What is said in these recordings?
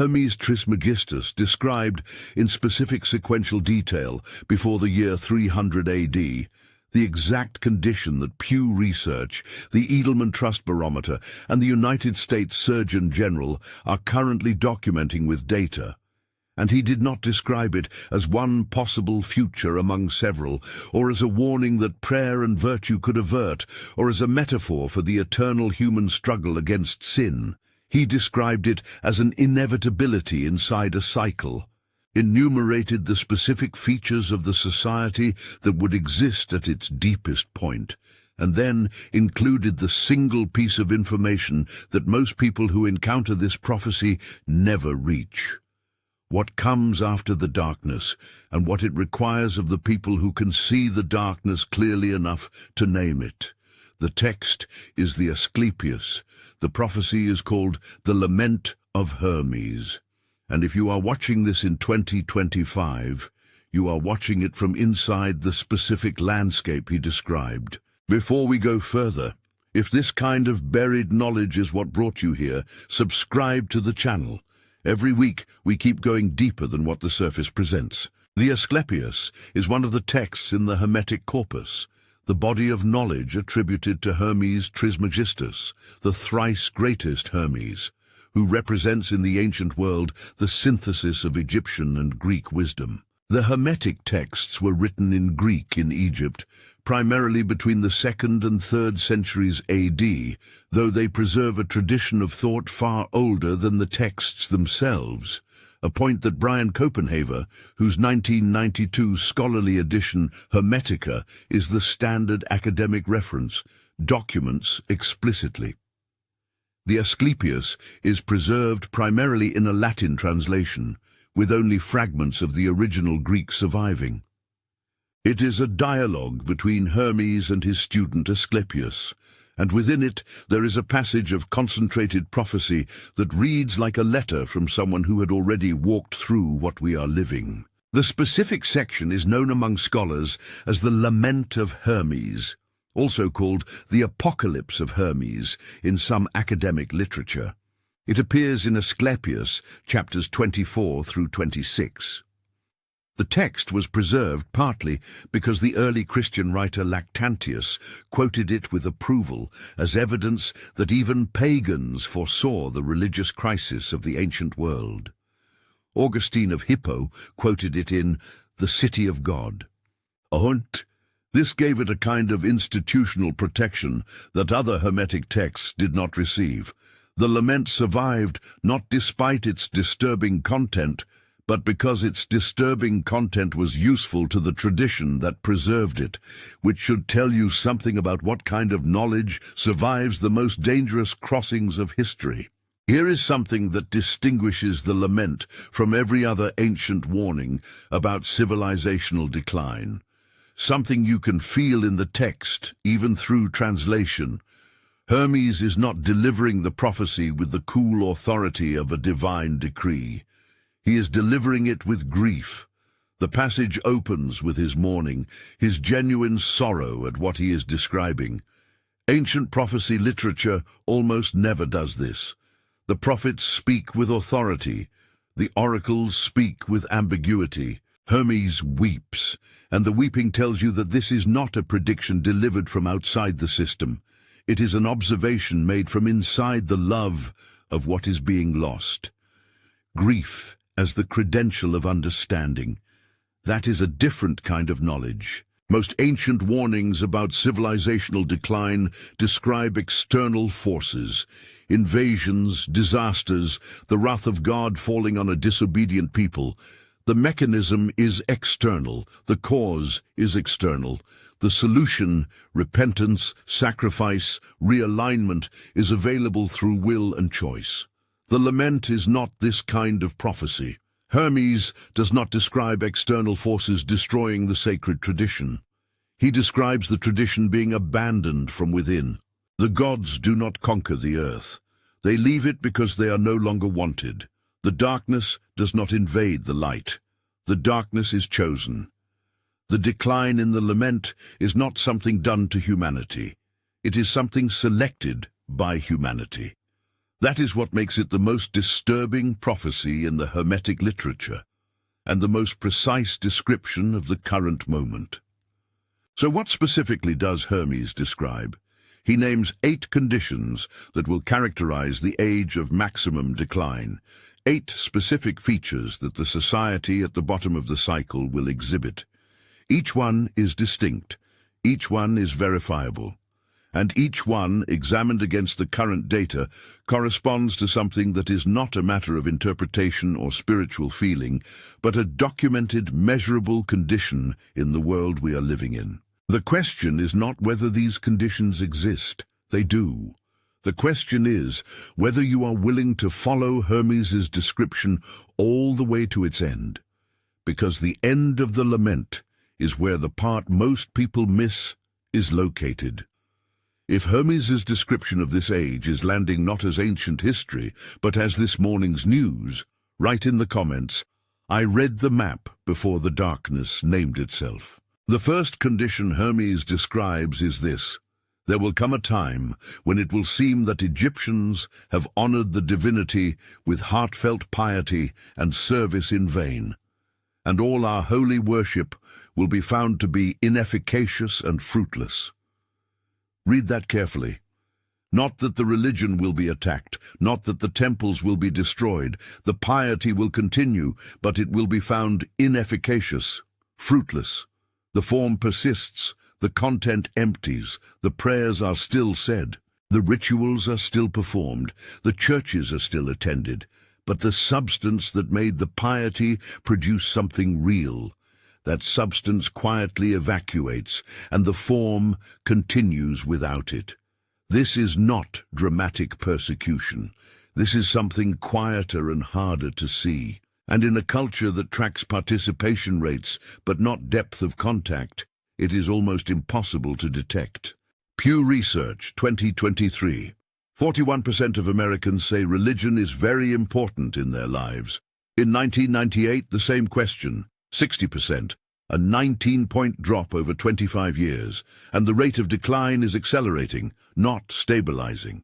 Hermes Trismegistus described in specific sequential detail before the year 300 AD the exact condition that Pew Research, the Edelman Trust Barometer, and the United States Surgeon General are currently documenting with data. And he did not describe it as one possible future among several, or as a warning that prayer and virtue could avert, or as a metaphor for the eternal human struggle against sin. He described it as an inevitability inside a cycle, enumerated the specific features of the society that would exist at its deepest point, and then included the single piece of information that most people who encounter this prophecy never reach. What comes after the darkness, and what it requires of the people who can see the darkness clearly enough to name it. The text is the Asclepius. The prophecy is called the Lament of Hermes. And if you are watching this in 2025, you are watching it from inside the specific landscape he described. Before we go further, if this kind of buried knowledge is what brought you here, subscribe to the channel. Every week, we keep going deeper than what the surface presents. The Asclepius is one of the texts in the Hermetic corpus, the body of knowledge attributed to Hermes Trismegistus, the thrice greatest Hermes, who represents in the ancient world the synthesis of Egyptian and Greek wisdom. The Hermetic texts were written in Greek in Egypt, primarily between the 2nd and 3rd centuries AD, though they preserve a tradition of thought far older than the texts themselves, a point that Brian Copenhaver, whose 1992 scholarly edition Hermetica is the standard academic reference, documents explicitly. The Asclepius is preserved primarily in a Latin translation, with only fragments of the original Greek surviving. It is a dialogue between Hermes and his student Asclepius, and within it there is a passage of concentrated prophecy that reads like a letter from someone who had already walked through what we are living. The specific section is known among scholars as the Lament of Hermes, also called the Apocalypse of Hermes in some academic literature. It appears in Asclepius, chapters 24 through 26. The text was preserved partly because the early Christian writer Lactantius quoted it with approval as evidence that even pagans foresaw the religious crisis of the ancient world. Augustine of Hippo quoted it in The City of God. This gave it a kind of institutional protection that other Hermetic texts did not receive. The lament survived not despite its disturbing content, but because its disturbing content was useful to the tradition that preserved it, which should tell you something about what kind of knowledge survives the most dangerous crossings of history. Here is something that distinguishes the lament from every other ancient warning about civilizational decline. Something you can feel in the text, even through translation. Hermes is not delivering the prophecy with the cool authority of a divine decree. He is delivering it with grief. The passage opens with his mourning, his genuine sorrow at what he is describing. Ancient prophecy literature almost never does this. The prophets speak with authority. The oracles speak with ambiguity. Hermes weeps, and the weeping tells you that this is not a prediction delivered from outside the system. It is an observation made from inside the love of what is being lost. Grief as the credential of understanding. That is a different kind of knowledge. Most ancient warnings about civilizational decline describe external forces, invasions, disasters, the wrath of God falling on a disobedient people. The mechanism is external, the cause is external. The solution, repentance, sacrifice, realignment, is available through will and choice. The lament is not this kind of prophecy. Hermes does not describe external forces destroying the sacred tradition. He describes the tradition being abandoned from within. The gods do not conquer the earth. They leave it because they are no longer wanted. The darkness does not invade the light. The darkness is chosen. The decline in the lament is not something done to humanity. It is something selected by humanity. That is what makes it the most disturbing prophecy in the Hermetic literature, and the most precise description of the current moment. So what specifically does Hermes describe? He names 8 conditions that will characterize the age of maximum decline, 8 specific features that the society at the bottom of the cycle will exhibit. Each one is distinct, each one is verifiable, and each one, examined against the current data, corresponds to something that is not a matter of interpretation or spiritual feeling, but a documented, measurable condition in the world we are living in. The question is not whether these conditions exist. They do. The question is whether you are willing to follow Hermes's description all the way to its end, because the end of the lament is where the part most people miss is located. If Hermes's description of this age is landing not as ancient history, but as this morning's news, write in the comments, "I read the map before the darkness named itself." The first condition Hermes describes is this: there will come a time when it will seem that Egyptians have honored the divinity with heartfelt piety and service in vain, and all our holy worship will be found to be inefficacious and fruitless. Read that carefully. Not that the religion will be attacked, not that the temples will be destroyed, the piety will continue, but it will be found inefficacious, fruitless. The form persists, the content empties, the prayers are still said, the rituals are still performed, the churches are still attended, but the substance that made the piety produce something real. That substance quietly evacuates, and the form continues without it. This is not dramatic persecution. This is something quieter and harder to see. And in a culture that tracks participation rates but not depth of contact, it is almost impossible to detect. Pew Research 2023. 41% of Americans say religion is very important in their lives. In 1998, the same question, 60%, a 19-point drop over 25 years, and the rate of decline is accelerating, not stabilizing.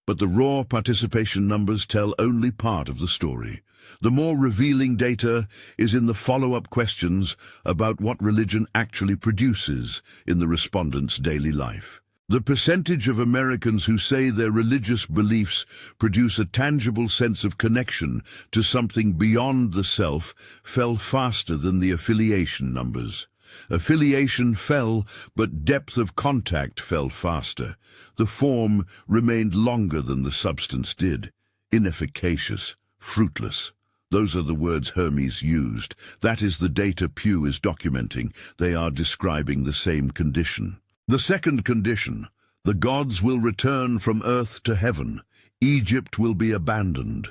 But the raw participation numbers tell only part of the story. The more revealing data is in the follow-up questions about what religion actually produces in the respondents' daily life. The percentage of Americans who say their religious beliefs produce a tangible sense of connection to something beyond the self fell faster than the affiliation numbers. Affiliation fell, but depth of contact fell faster. The form remained longer than the substance did. Inefficacious, fruitless. Those are the words Hermes used. That is the data Pew is documenting. They are describing the same condition. The second condition: the gods will return from earth to heaven. Egypt will be abandoned.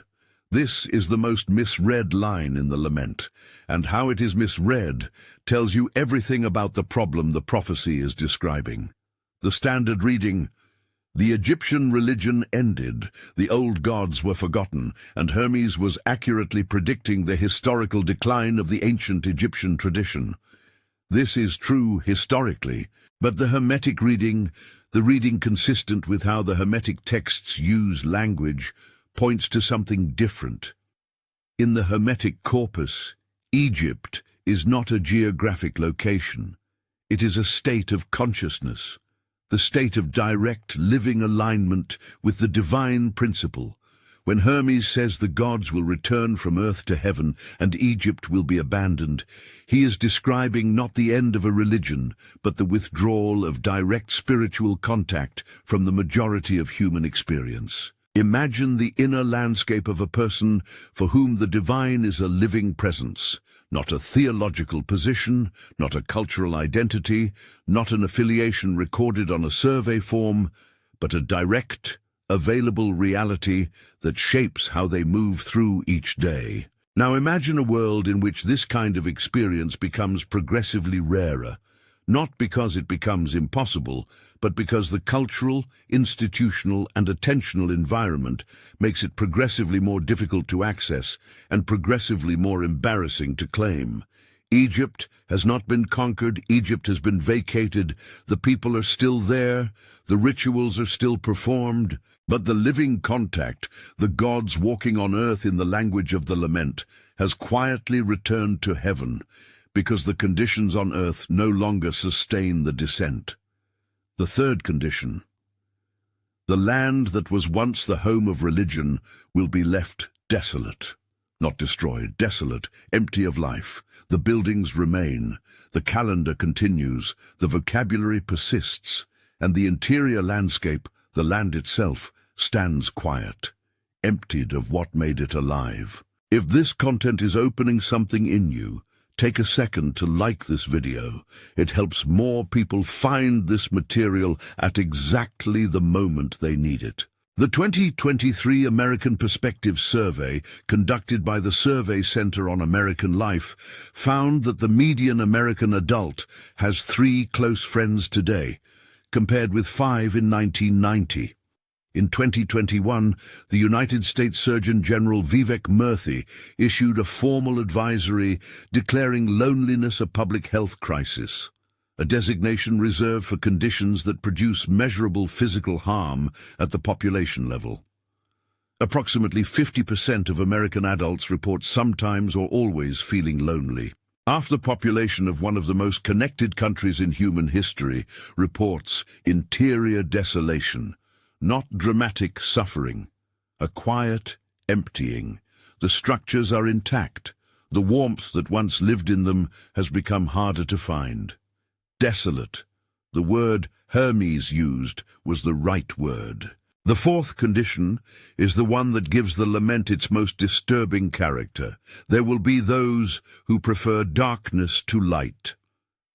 This is the most misread line in the lament, and how it is misread tells you everything about the problem the prophecy is describing. The standard reading: the Egyptian religion ended, the old gods were forgotten, and Hermes was accurately predicting the historical decline of the ancient Egyptian tradition. This is true historically, but the Hermetic reading, the reading consistent with how the Hermetic texts use language, points to something different. In the Hermetic corpus, Egypt is not a geographic location. It is a state of consciousness, the state of direct living alignment with the divine principle. When Hermes says the gods will return from earth to heaven and Egypt will be abandoned, he is describing not the end of a religion, but the withdrawal of direct spiritual contact from the majority of human experience. Imagine the inner landscape of a person for whom the divine is a living presence, not a theological position, not a cultural identity, not an affiliation recorded on a survey form, but a direct, available reality that shapes how they move through each day. Now imagine a world in which this kind of experience becomes progressively rarer, not because it becomes impossible, but because the cultural, institutional, and attentional environment makes it progressively more difficult to access and progressively more embarrassing to claim. Egypt has not been conquered, Egypt has been vacated, the people are still there, the rituals are still performed, but the living contact, the gods walking on earth in the language of the lament, has quietly returned to heaven, because the conditions on earth no longer sustain the descent. The third condition. The land that was once the home of religion will be left desolate. Not destroyed, desolate, empty of life. The buildings remain, the calendar continues, the vocabulary persists, and the interior landscape, the land itself, stands quiet, emptied of what made it alive. If this content is opening something in you, take a second to like this video. It helps more people find this material at exactly the moment they need it. The 2023 American Perspective Survey, conducted by the Survey Center on American Life, found that the median American adult has 3 close friends today, compared with 5 in 1990. In 2021, the United States Surgeon General Vivek Murthy issued a formal advisory declaring loneliness a public health crisis, a designation reserved for conditions that produce measurable physical harm at the population level. Approximately 50% of American adults report sometimes or always feeling lonely. Half the population of one of the most connected countries in human history reports interior desolation, not dramatic suffering, a quiet emptying. The structures are intact. The warmth that once lived in them has become harder to find. Desolate. The word Hermes used was the right word. The fourth condition is the one that gives the lament its most disturbing character. There will be those who prefer darkness to light.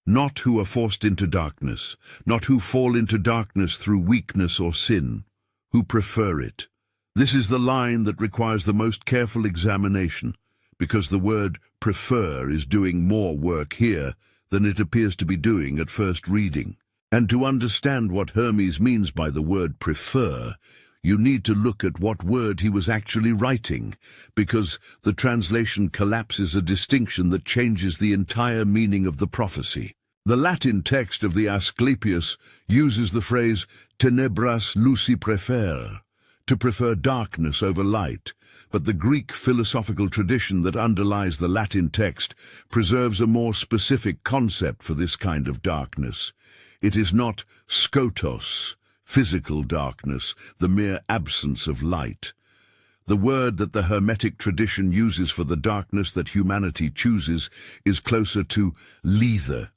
Not who are forced into darkness, not who fall into darkness through weakness or sin, who prefer it. This is the line that requires the most careful examination, because the word prefer is doing more work here than it appears to be doing at first reading. And to understand what Hermes means by the word prefer, you need to look at what word he was actually writing, because the translation collapses a distinction that changes the entire meaning of the prophecy. The Latin text of the Asclepius uses the phrase tenebras luci prefer, to prefer darkness over light, but the Greek philosophical tradition that underlies the Latin text preserves a more specific concept for this kind of darkness. It is not skotos, physical darkness, the mere absence of light. The word that the Hermetic tradition uses for the darkness that humanity chooses is closer to lethe,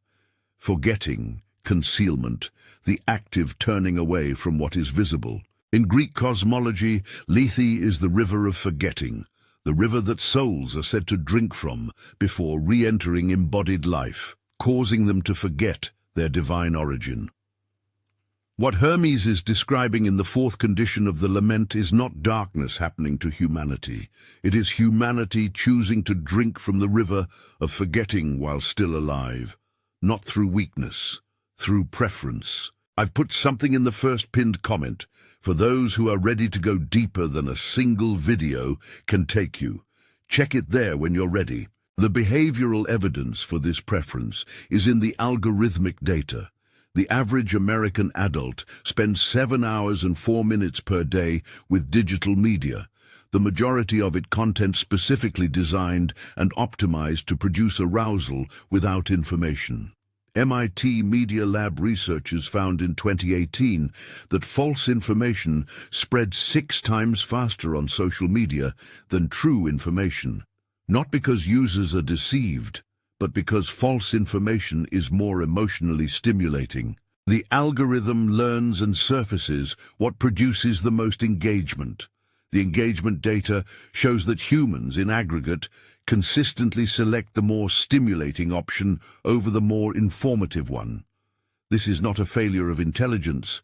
forgetting, concealment, the active turning away from what is visible. In Greek cosmology, lethe is the river of forgetting, the river that souls are said to drink from before re-entering embodied life, causing them to forget their divine origin. What Hermes is describing in the fourth condition of the lament is not darkness happening to humanity. It is humanity choosing to drink from the river of forgetting while still alive, not through weakness, through preference. I've put something in the first pinned comment for those who are ready to go deeper than a single video can take you. Check it there when you're ready. The behavioral evidence for this preference is in the algorithmic data. The average American adult spends 7 hours and 4 minutes per day with digital media, the majority of it content specifically designed and optimized to produce arousal without information. MIT Media Lab researchers found in 2018 that false information spread 6 times faster on social media than true information, not because users are deceived, but because false information is more emotionally stimulating. The algorithm learns and surfaces what produces the most engagement. The engagement data shows that humans, in aggregate, consistently select the more stimulating option over the more informative one. This is not a failure of intelligence.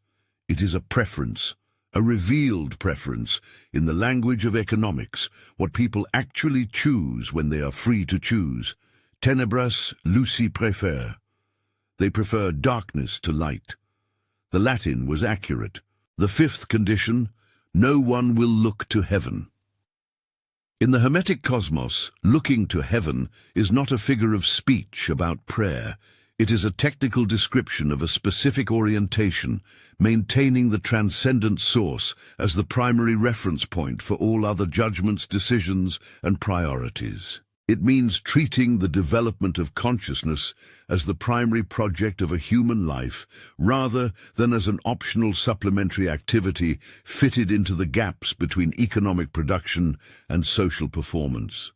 It is a preference, a revealed preference, in the language of economics, what people actually choose when they are free to choose. Tenebras luci prefer. They prefer darkness to light. The Latin was accurate. The fifth condition, no one will look to heaven. In the Hermetic cosmos, looking to heaven is not a figure of speech about prayer. It is a technical description of a specific orientation, maintaining the transcendent source as the primary reference point for all other judgments, decisions, and priorities. It means treating the development of consciousness as the primary project of a human life, rather than as an optional supplementary activity fitted into the gaps between economic production and social performance.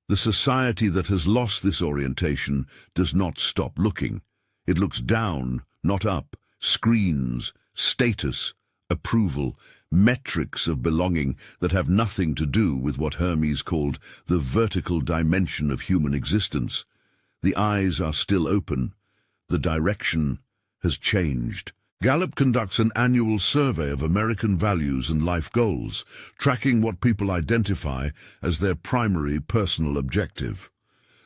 The society that has lost this orientation does not stop looking. It looks down, not up, screens, status, approval, metrics of belonging that have nothing to do with what Hermes called the vertical dimension of human existence. The eyes are still open. The direction has changed. Gallup conducts an annual survey of American values and life goals, tracking what people identify as their primary personal objective.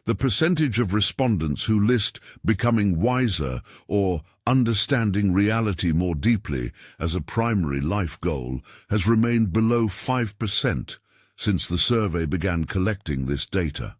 The percentage of respondents who list becoming wiser or understanding reality more deeply as a primary life goal has remained below 5% since the survey began collecting this data.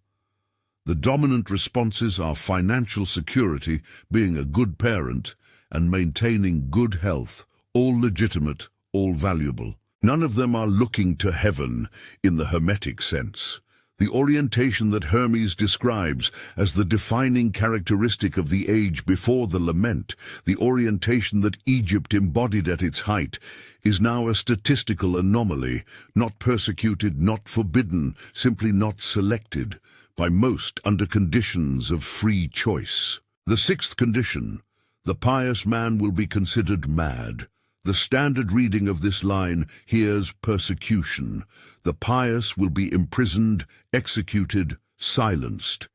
The dominant responses are financial security, being a good parent, and maintaining good health, all legitimate, all valuable. None of them are looking to heaven in the Hermetic sense. The orientation that Hermes describes as the defining characteristic of the age before the lament, the orientation that Egypt embodied at its height, is now a statistical anomaly, not persecuted, not forbidden, simply not selected, by most under conditions of free choice. The sixth condition: the pious man will be considered mad. The standard reading of this line hears persecution. The pious will be imprisoned, executed, silenced.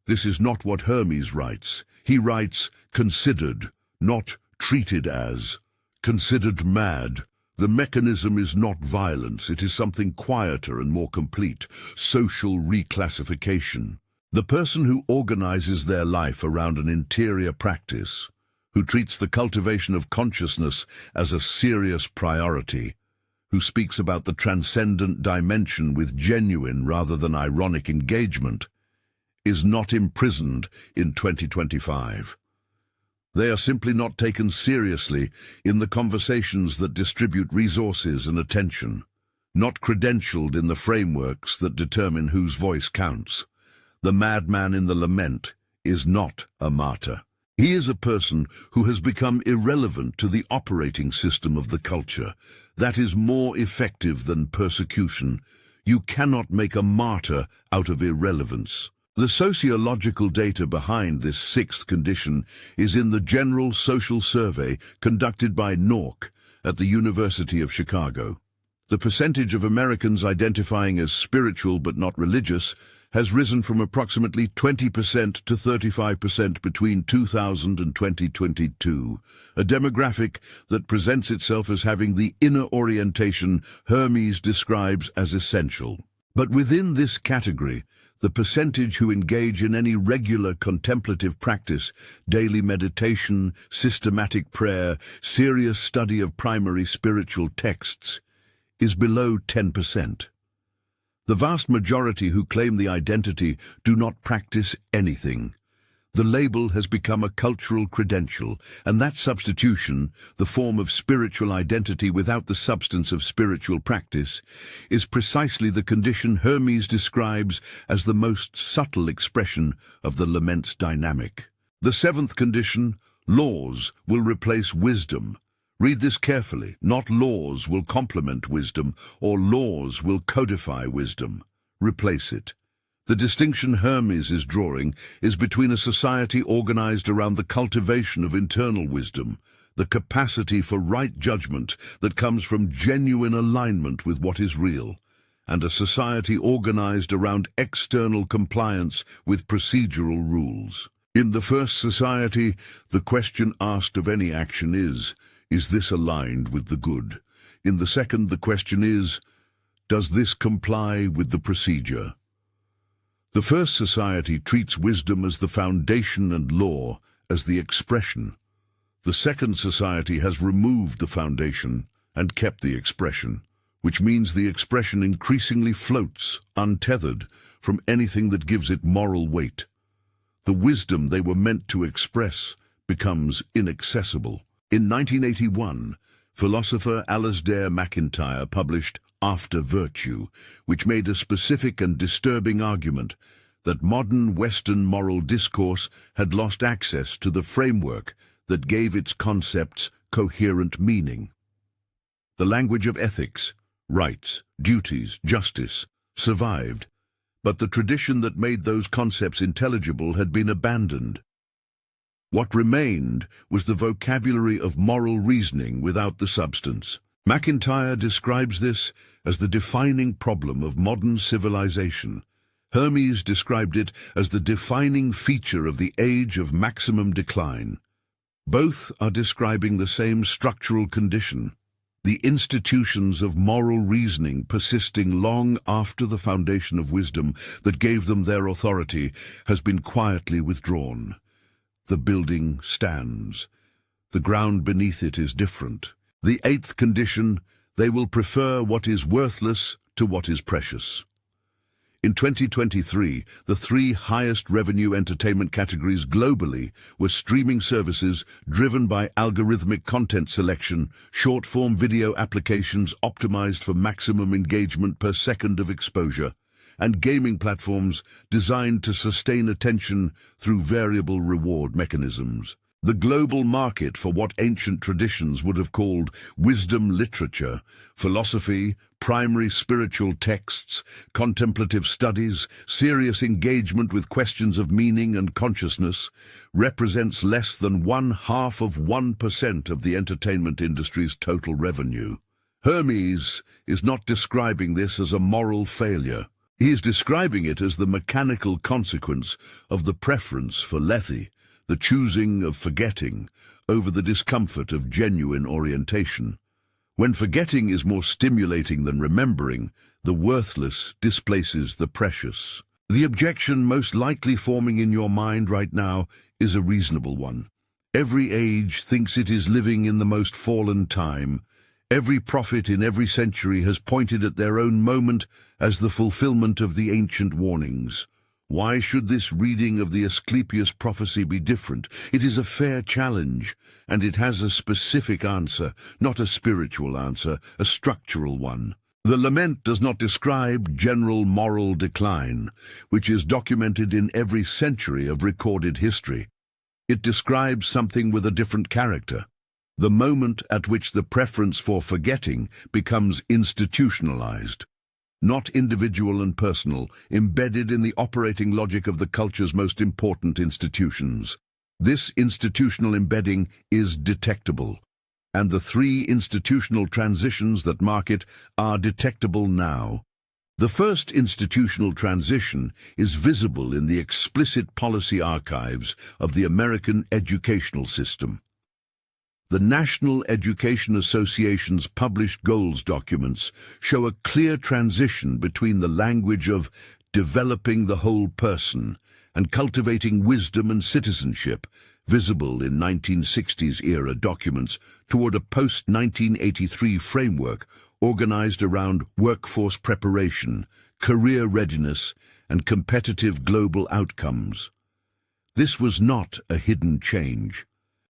This is not what Hermes writes. He writes considered, not treated as. Considered mad. The mechanism is not violence. It is something quieter and more complete, social reclassification. The person who organizes their life around an interior practice, who treats the cultivation of consciousness as a serious priority, who speaks about the transcendent dimension with genuine rather than ironic engagement, is not imprisoned in 2025. They are simply not taken seriously in the conversations that distribute resources and attention, not credentialed in the frameworks that determine whose voice counts. The madman in the lament is not a martyr. He is a person who has become irrelevant to the operating system of the culture. That is more effective than persecution. You cannot make a martyr out of irrelevance. The sociological data behind this sixth condition is in the General Social Survey conducted by NORC at the University of Chicago. The percentage of Americans identifying as spiritual but not religious has risen from approximately 20% to 35% between 2000 and 2022, a demographic that presents itself as having the inner orientation Hermes describes as essential. But within this category, the percentage who engage in any regular contemplative practice, daily meditation, systematic prayer, serious study of primary spiritual texts, is below 10%. The vast majority who claim the identity do not practice anything. The label has become a cultural credential, and that substitution, the form of spiritual identity without the substance of spiritual practice, is precisely the condition Hermes describes as the most subtle expression of the lament's dynamic. The seventh condition, laws, will replace wisdom. Read this carefully. Not laws will complement wisdom, or laws will codify wisdom. Replace it. The distinction Hermes is drawing is between a society organized around the cultivation of internal wisdom, the capacity for right judgment that comes from genuine alignment with what is real, and a society organized around external compliance with procedural rules. In the first society, the question asked of any action is this aligned with the good? In the second, the question is, does this comply with the procedure? The first society treats wisdom as the foundation and law as the expression. The second society has removed the foundation and kept the expression. which means the expression increasingly floats, untethered, from anything that gives it moral weight. The wisdom they were meant to express becomes inaccessible. In 1981, philosopher Alasdair MacIntyre published After Virtue, which made a specific and disturbing argument that modern Western moral discourse had lost access to the framework that gave its concepts coherent meaning. The language of ethics, rights, duties, justice survived, but the tradition that made those concepts intelligible had been abandoned. What remained was the vocabulary of moral reasoning without the substance. MacIntyre describes this as the defining problem of modern civilization. Hermes described it as the defining feature of the age of maximum decline. Both are describing the same structural condition, the institutions of moral reasoning persisting long after the foundation of wisdom that gave them their authority has been quietly withdrawn. The building stands. The ground beneath it is different. The eighth condition, they will prefer what is worthless to what is precious. In 2023, the three highest revenue entertainment categories globally were streaming services driven by algorithmic content selection, short-form video applications optimized for maximum engagement per second of exposure, and gaming platforms designed to sustain attention through variable reward mechanisms. The global market for what ancient traditions would have called wisdom literature, philosophy, primary spiritual texts, contemplative studies, serious engagement with questions of meaning and consciousness, represents less than 0.5% of the entertainment industry's total revenue. Hermes is not describing this as a moral failure. He is describing it as the mechanical consequence of the preference for lethe, the choosing of forgetting over the discomfort of genuine orientation. When forgetting is more stimulating than remembering, the worthless displaces the precious. The objection most likely forming in your mind right now is a reasonable one. Every age thinks it is living in the most fallen time. Every prophet in every century has pointed at their own moment as the fulfillment of the ancient warnings. Why should this reading of the Asclepius prophecy be different? It is a fair challenge, and it has a specific answer, not a spiritual answer, a structural one. The lament does not describe general moral decline, which is documented in every century of recorded history. It describes something with a different character, the moment at which the preference for forgetting becomes institutionalized. Not individual and personal, embedded in the operating logic of the culture's most important institutions. This institutional embedding is detectable, and the three institutional transitions that mark it are detectable now. The first institutional transition is visible in the explicit policy archives of the American educational system. The National Education Association's published goals documents show a clear transition between the language of developing the whole person and cultivating wisdom and citizenship, visible in 1960s-era documents, toward a post-1983 framework organized around workforce preparation, career readiness, and competitive global outcomes. This was not a hidden change.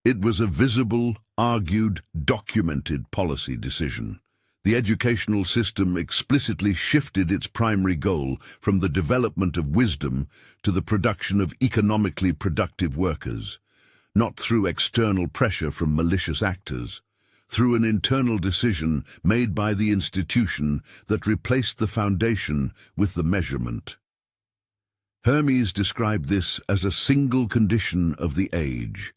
It was a visible, argued, documented policy decision. The educational system explicitly shifted its primary goal from the development of wisdom to the production of economically productive workers, not through external pressure from malicious actors, through an internal decision made by the institution that replaced the foundation with the measurement. Hermes described this as a single condition of the age.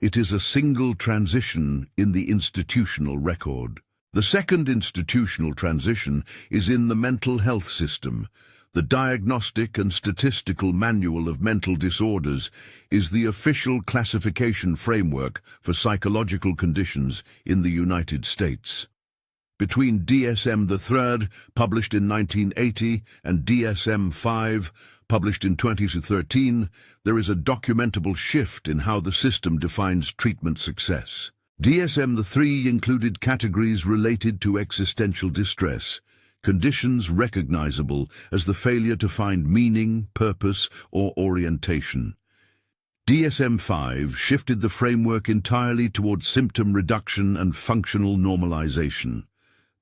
It is a single transition in the institutional record. The second institutional transition is in the mental health system. The Diagnostic and Statistical Manual of Mental Disorders is the official classification framework for psychological conditions in the United States. Between DSM-III, published in 1980, and DSM-5, published in 2013, there is a documentable shift in how the system defines treatment success. DSM-3 included categories related to existential distress, conditions recognizable as the failure to find meaning, purpose, or orientation. DSM-5 shifted the framework entirely towards symptom reduction and functional normalization.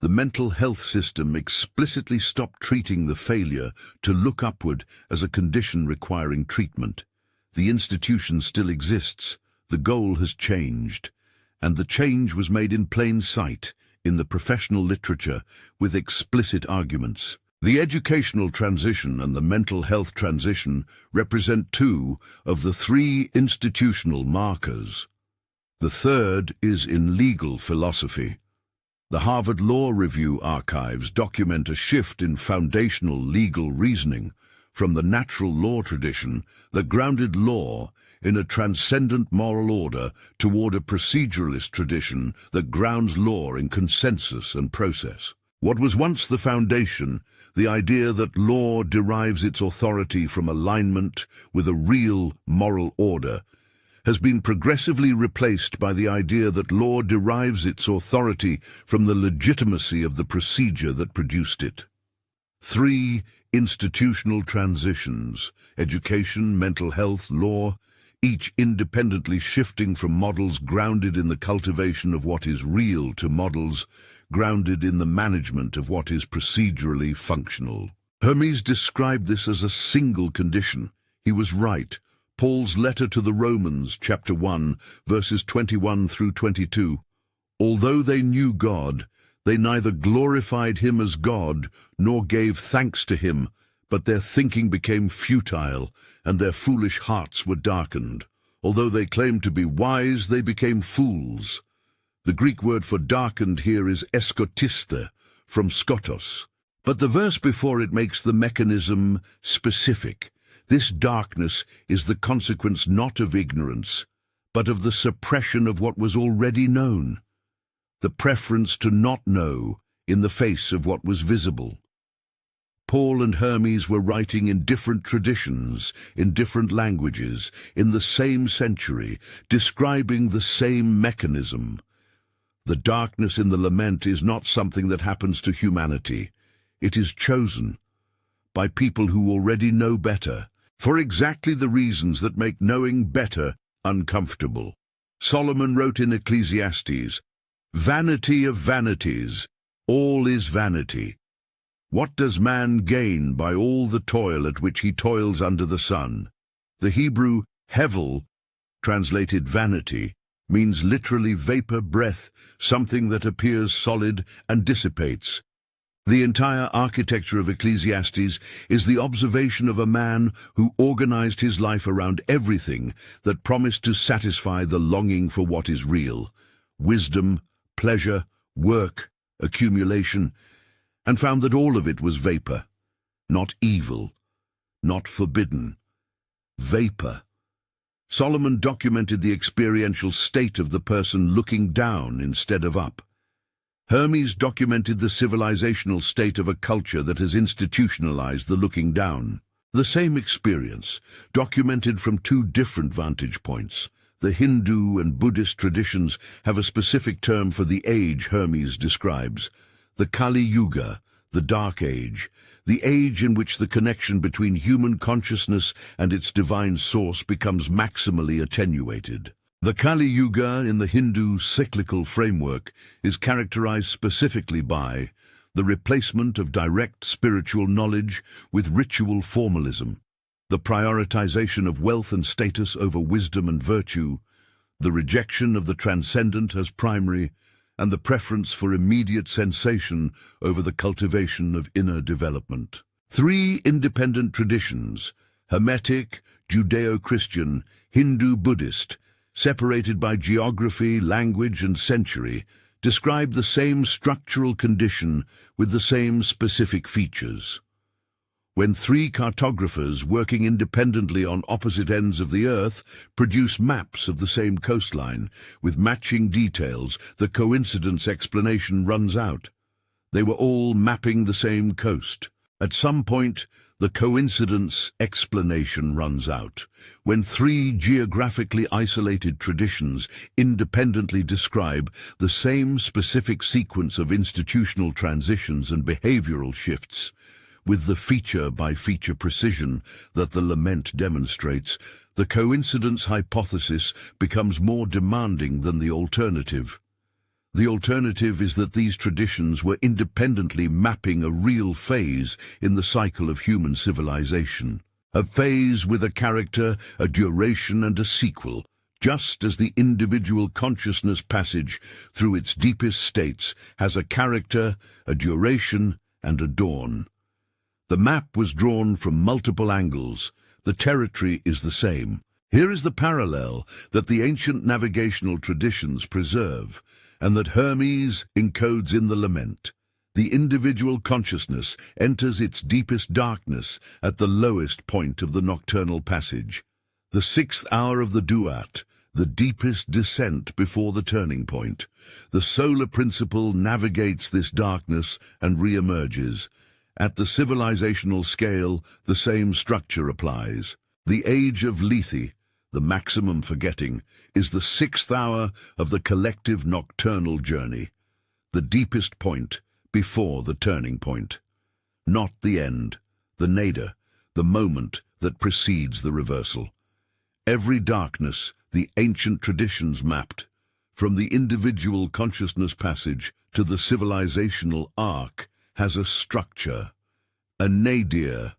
The mental health system explicitly stopped treating the failure to look upward as a condition requiring treatment. The institution still exists, the goal has changed, and the change was made in plain sight in the professional literature with explicit arguments. The educational transition and the mental health transition represent two of the three institutional markers. The third is in legal philosophy. The Harvard Law Review archives document a shift in foundational legal reasoning from the natural law tradition that grounded law in a transcendent moral order toward a proceduralist tradition that grounds law in consensus and process. What was once the foundation, the idea that law derives its authority from alignment with a real moral order, has been progressively replaced by the idea that law derives its authority from the legitimacy of the procedure that produced it. 3 institutional transitions: education, mental health, law, each independently shifting from models grounded in the cultivation of what is real to models grounded in the management of what is procedurally functional. Hermes described this as a single condition. He was right. Paul's letter to the Romans, chapter 1, verses 21 through 22. Although they knew God, they neither glorified him as God nor gave thanks to him, but their thinking became futile, and their foolish hearts were darkened. Although they claimed to be wise, they became fools. The Greek word for darkened here is eskotiste, from skotos. But the verse before it makes the mechanism specific. This darkness is the consequence not of ignorance, but of the suppression of what was already known, the preference to not know in the face of what was visible. Paul and Hermes were writing in different traditions, in different languages, in the same century, describing the same mechanism. The darkness in the lament is not something that happens to humanity. It is chosen by people who already know better, for exactly the reasons that make knowing better uncomfortable. Solomon wrote in Ecclesiastes, "Vanity of vanities, all is vanity. What does man gain by all the toil at which he toils under the sun?" The Hebrew hevel, translated vanity, means literally vapor, breath, something that appears solid and dissipates. The entire architecture of Ecclesiastes is the observation of a man who organized his life around everything that promised to satisfy the longing for what is real: wisdom, pleasure, work, accumulation, and found that all of it was vapor, not evil, not forbidden. Vapor. Solomon documented the experiential state of the person looking down instead of up. Hermes documented the civilizational state of a culture that has institutionalized the looking down. The same experience, documented from two different vantage points. The Hindu and Buddhist traditions have a specific term for the age Hermes describes: the Kali Yuga, the Dark Age, the age in which the connection between human consciousness and its divine source becomes maximally attenuated. The Kali Yuga in the Hindu cyclical framework is characterized specifically by the replacement of direct spiritual knowledge with ritual formalism, the prioritization of wealth and status over wisdom and virtue, the rejection of the transcendent as primary, and the preference for immediate sensation over the cultivation of inner development. 3 independent traditions, Hermetic, Judeo-Christian, Hindu-Buddhist, separated by geography, language, and century, describe the same structural condition with the same specific features. When 3 cartographers working independently on opposite ends of the Earth produce maps of the same coastline with matching details, the coincidence explanation runs out. They were all mapping the same coast. At some point, the coincidence explanation runs out. When three geographically isolated traditions independently describe the same specific sequence of institutional transitions and behavioral shifts, with the feature-by-feature precision that the lament demonstrates, the coincidence hypothesis becomes more demanding than the alternative. The alternative is that these traditions were independently mapping a real phase in the cycle of human civilization. A phase with a character, a duration and a sequel, just as the individual consciousness passage through its deepest states has a character, a duration and a dawn. The map was drawn from multiple angles. The territory is the same. Here is the parallel that the ancient navigational traditions preserve, and that Hermes encodes in the lament. The individual consciousness enters its deepest darkness at the lowest point of the nocturnal passage. The sixth hour of the duat, the deepest descent before the turning point. The solar principle navigates this darkness and re-emerges. At the civilizational scale, the same structure applies. The age of Lethe, the maximum forgetting, is the sixth hour of the collective nocturnal journey, the deepest point before the turning point. Not the end, the nadir, the moment that precedes the reversal. Every darkness the ancient traditions mapped, from the individual consciousness passage to the civilizational arc, has a structure, a nadir,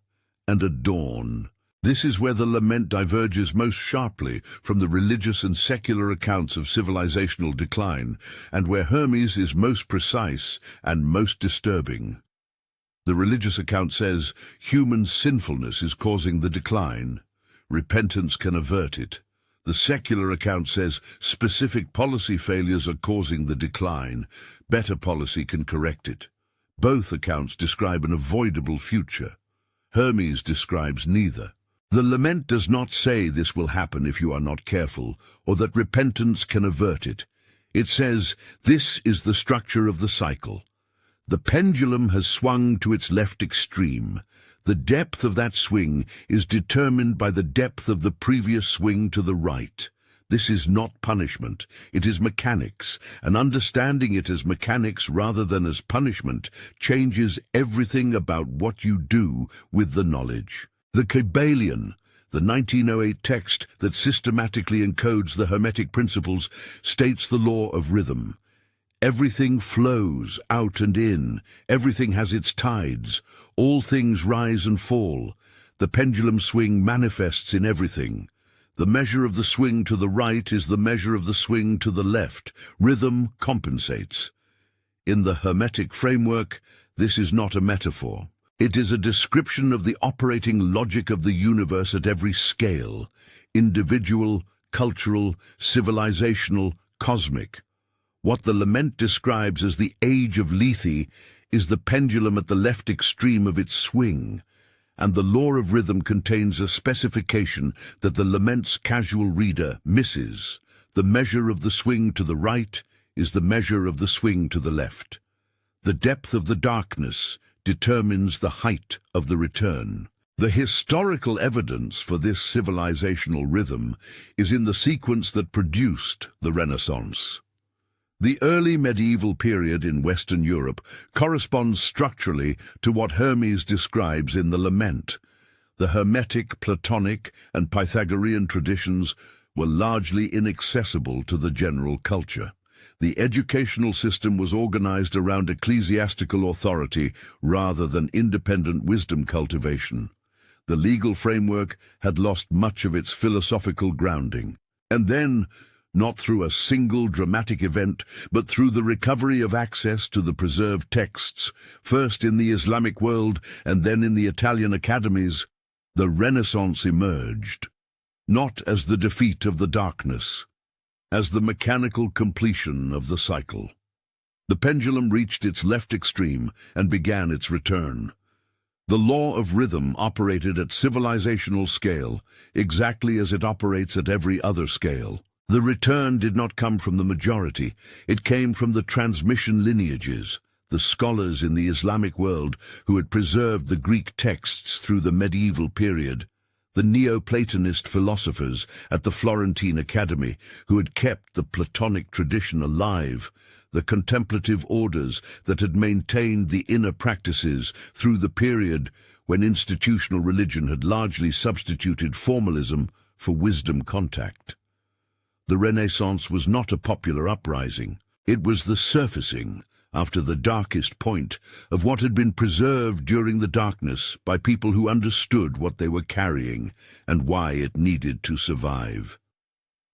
and a dawn. This is where the lament diverges most sharply from the religious and secular accounts of civilizational decline, and where Hermes is most precise and most disturbing. The religious account says human sinfulness is causing the decline. Repentance can avert it. The secular account says specific policy failures are causing the decline. Better policy can correct it. Both accounts describe an avoidable future. Hermes describes neither. The lament does not say this will happen if you are not careful, or that repentance can avert it. It says this is the structure of the cycle. The pendulum has swung to its left extreme. The depth of that swing is determined by the depth of the previous swing to the right. This is not punishment, it is mechanics, and understanding it as mechanics rather than as punishment changes everything about what you do with the knowledge. The Kybalion, the 1908 text that systematically encodes the Hermetic principles, states the law of rhythm. Everything flows out and in, everything has its tides, all things rise and fall. The pendulum swing manifests in everything. The measure of the swing to the right is the measure of the swing to the left. Rhythm compensates. In the Hermetic framework, this is not a metaphor. It is a description of the operating logic of the universe at every scale, individual, cultural, civilizational, cosmic. What the lament describes as the age of Lethe is the pendulum at the left extreme of its swing, and the law of rhythm contains a specification that the lament's casual reader misses. The measure of the swing to the right is the measure of the swing to the left. The depth of the darkness determines the height of the return. The historical evidence for this civilizational rhythm is in the sequence that produced the Renaissance. The early medieval period in Western Europe corresponds structurally to what Hermes describes in the Lament. The Hermetic, Platonic, and Pythagorean traditions were largely inaccessible to the general culture. The educational system was organized around ecclesiastical authority rather than independent wisdom cultivation. The legal framework had lost much of its philosophical grounding. And then, not through a single dramatic event, but through the recovery of access to the preserved texts, first in the Islamic world and then in the Italian academies, the Renaissance emerged, not as the defeat of the darkness, as the mechanical completion of the cycle. The pendulum reached its left extreme and began its return. The law of rhythm operated at civilizational scale, exactly as it operates at every other scale. The return did not come from the majority, it came from the transmission lineages, the scholars in the Islamic world who had preserved the Greek texts through the medieval period, the Neoplatonist philosophers at the Florentine Academy who had kept the Platonic tradition alive, the contemplative orders that had maintained the inner practices through the period when institutional religion had largely substituted formalism for wisdom contact. The Renaissance was not a popular uprising. It was the surfacing, after the darkest point, of what had been preserved during the darkness by people who understood what they were carrying and why it needed to survive.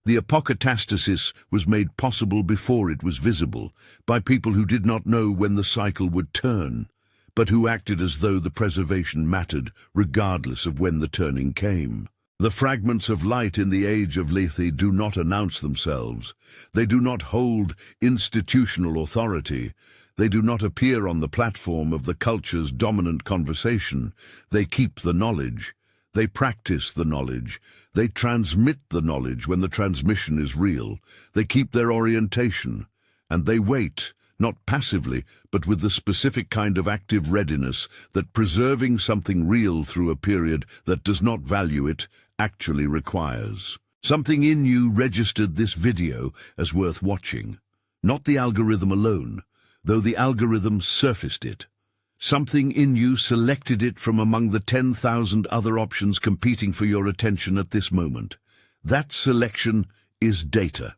The apokatastasis was made possible before it was visible, by people who did not know when the cycle would turn, but who acted as though the preservation mattered, regardless of when the turning came. The fragments of light in the age of Lethe do not announce themselves. They do not hold institutional authority. They do not appear on the platform of the culture's dominant conversation. They keep the knowledge. They practice the knowledge. They transmit the knowledge when the transmission is real. They keep their orientation. And they wait, not passively, but with the specific kind of active readiness that preserving something real through a period that does not value it actually requires. Something in you registered this video as worth watching. Not the algorithm alone, though the algorithm surfaced it. Something in you selected it from among the 10,000 other options competing for your attention at this moment. That selection is data.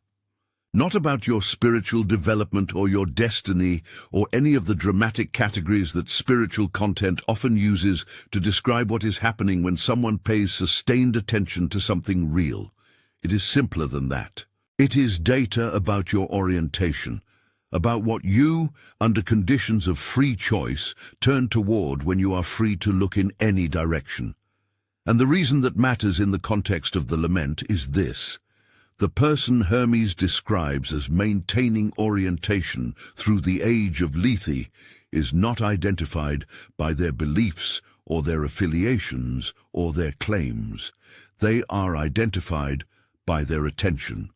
Not about your spiritual development or your destiny or any of the dramatic categories that spiritual content often uses to describe what is happening when someone pays sustained attention to something real. It is simpler than that. It is data about your orientation, about what you, under conditions of free choice, turn toward when you are free to look in any direction. And the reason that matters in the context of the lament is this. The person Hermes describes as maintaining orientation through the age of Lethe is not identified by their beliefs or their affiliations or their claims. They are identified by their attention,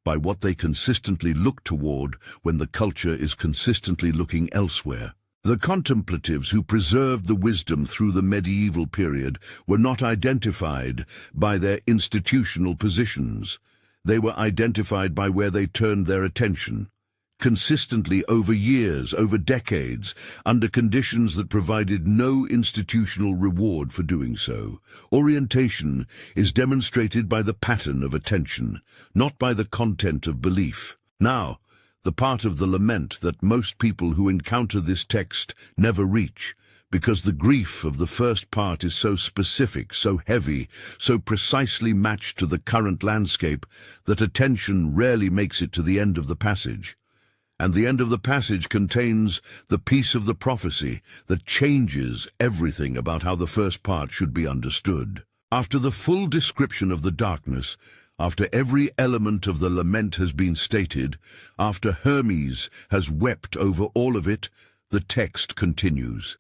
by what they consistently look toward when the culture is consistently looking elsewhere. The contemplatives who preserved the wisdom through the medieval period were not identified by their institutional positions. They were identified by where they turned their attention, consistently over years, over decades, under conditions that provided no institutional reward for doing so. Orientation is demonstrated by the pattern of attention, not by the content of belief. Now, the part of the lament that most people who encounter this text never reach, because the grief of the first part is so specific, so heavy, so precisely matched to the current landscape that attention rarely makes it to the end of the passage. And the end of the passage contains the piece of the prophecy that changes everything about how the first part should be understood. After the full description of the darkness, after every element of the lament has been stated, after Hermes has wept over all of it, the text continues.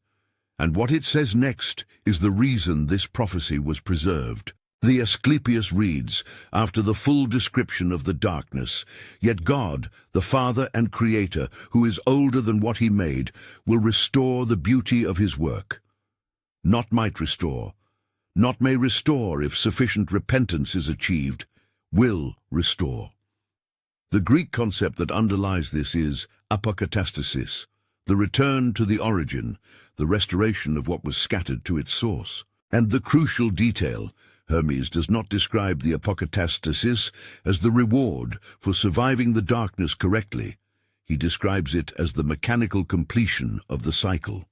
And what it says next is the reason this prophecy was preserved. The Asclepius reads, after the full description of the darkness, yet God, the Father and Creator, who is older than what he made, will restore the beauty of his work. Not might restore, not may restore if sufficient repentance is achieved, will restore. The Greek concept that underlies this is apokatastasis, the return to the origin, the restoration of what was scattered to its source. And the crucial detail, Hermes does not describe the apokatastasis as the reward for surviving the darkness correctly. He describes it as the mechanical completion of the cycle.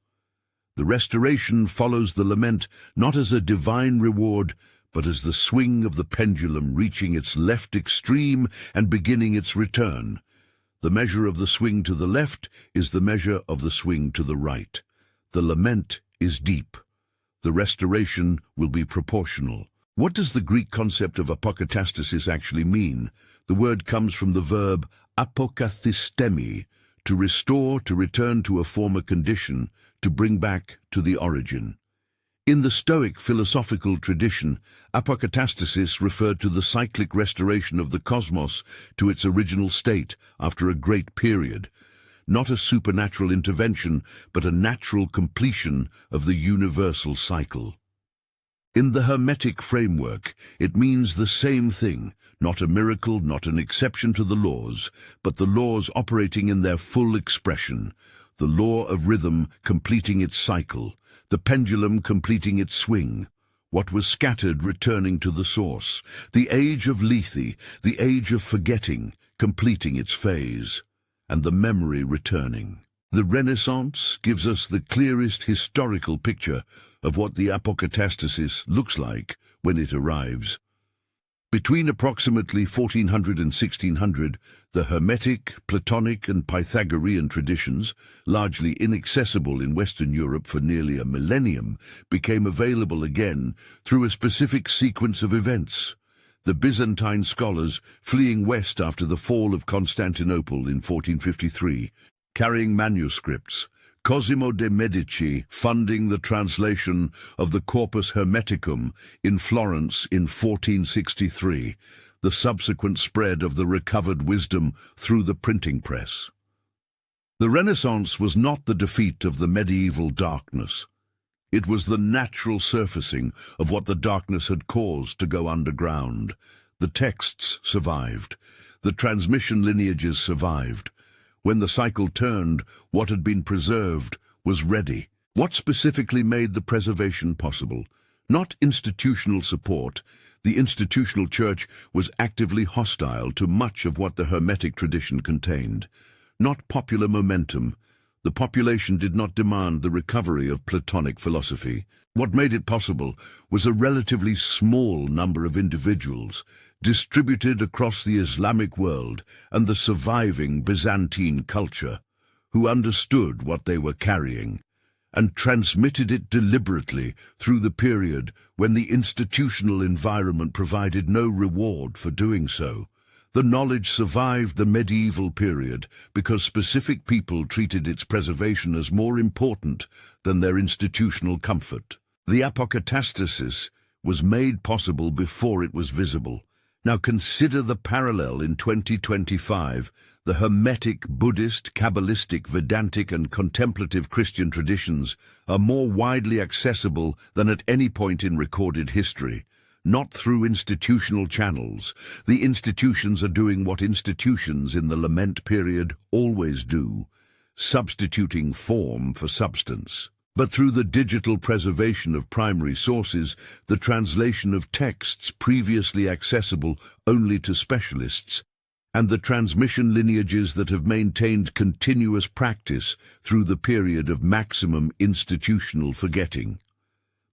The restoration follows the lament not as a divine reward, but as the swing of the pendulum reaching its left extreme and beginning its return. The measure of the swing to the left is the measure of the swing to the right. The lament is deep. The restoration will be proportional. What does the Greek concept of apokatastasis actually mean? The word comes from the verb apokathistemi, to restore, to return to a former condition, to bring back to the origin. In the Stoic philosophical tradition, apokatastasis referred to the cyclic restoration of the cosmos to its original state after a great period. not a supernatural intervention, but a natural completion of the universal cycle. In the Hermetic framework, it means the same thing, not a miracle, not an exception to the laws, but the laws operating in their full expression, the law of rhythm completing its cycle, the pendulum completing its swing, what was scattered returning to the source, the age of lethe, the age of forgetting, completing its phase, and the memory returning. The Renaissance gives us the clearest historical picture of what the apokatastasis looks like when it arrives. Between approximately 1400 and 1600, the Hermetic, Platonic and Pythagorean traditions, largely inaccessible in Western Europe for nearly a millennium, became available again through a specific sequence of events. The Byzantine scholars fleeing west after the fall of Constantinople in 1453, carrying manuscripts, Cosimo de' Medici funding the translation of the Corpus Hermeticum in Florence in 1463, the subsequent spread of the recovered wisdom through the printing press. The Renaissance was not the defeat of the medieval darkness. It was the natural surfacing of what the darkness had caused to go underground. The texts survived. The transmission lineages survived. When the cycle turned, what had been preserved was ready. What specifically made the preservation possible? Not institutional support. The institutional church was actively hostile to much of what the Hermetic tradition contained. Not popular momentum. The population did not demand the recovery of Platonic philosophy. What made it possible was a relatively small number of individuals, distributed across the Islamic world and the surviving Byzantine culture, who understood what they were carrying and transmitted it deliberately through the period when the institutional environment provided no reward for doing so. The knowledge survived the medieval period because specific people treated its preservation as more important than their institutional comfort. The apokatastasis was made possible before it was visible. Now consider the parallel in 2025. The Hermetic, Buddhist, Kabbalistic, Vedantic and contemplative Christian traditions are more widely accessible than at any point in recorded history. Not through institutional channels. The institutions are doing what institutions in the lament period always do, substituting form for substance. But through the digital preservation of primary sources, the translation of texts previously accessible only to specialists, and the transmission lineages that have maintained continuous practice through the period of maximum institutional forgetting.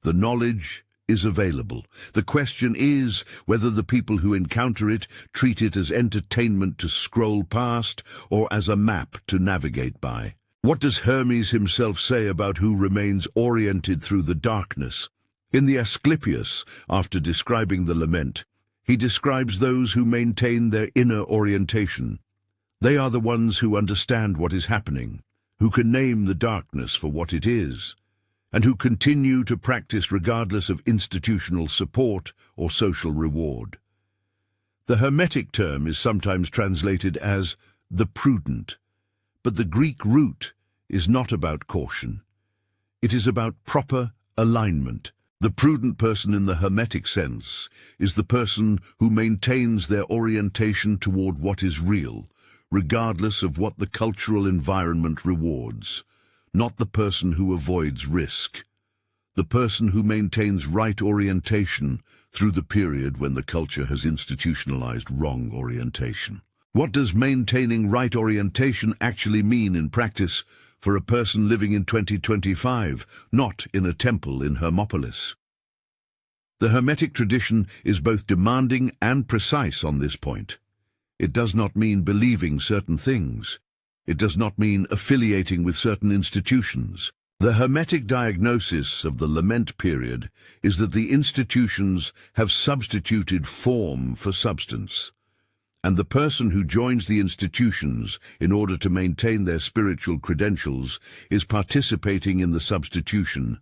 The knowledge is available. The question is whether the people who encounter it treat it as entertainment to scroll past or as a map to navigate by. What does Hermes himself say about who remains oriented through the darkness? In the Asclepius, after describing the lament, he describes those who maintain their inner orientation. They are the ones who understand what is happening, who can name the darkness for what it is, and who continue to practice regardless of institutional support or social reward. The Hermetic term is sometimes translated as the prudent, but the Greek root is not about caution. It is about proper alignment. The prudent person in the Hermetic sense is the person who maintains their orientation toward what is real, regardless of what the cultural environment rewards. Not the person who avoids risk. The person who maintains right orientation through the period when the culture has institutionalized wrong orientation. What does maintaining right orientation actually mean in practice for a person living in 2025, not in a temple in Hermopolis? The Hermetic tradition is both demanding and precise on this point. It does not mean believing certain things. It does not mean affiliating with certain institutions. The Hermetic diagnosis of the lament period is that the institutions have substituted form for substance, and the person who joins the institutions in order to maintain their spiritual credentials is participating in the substitution,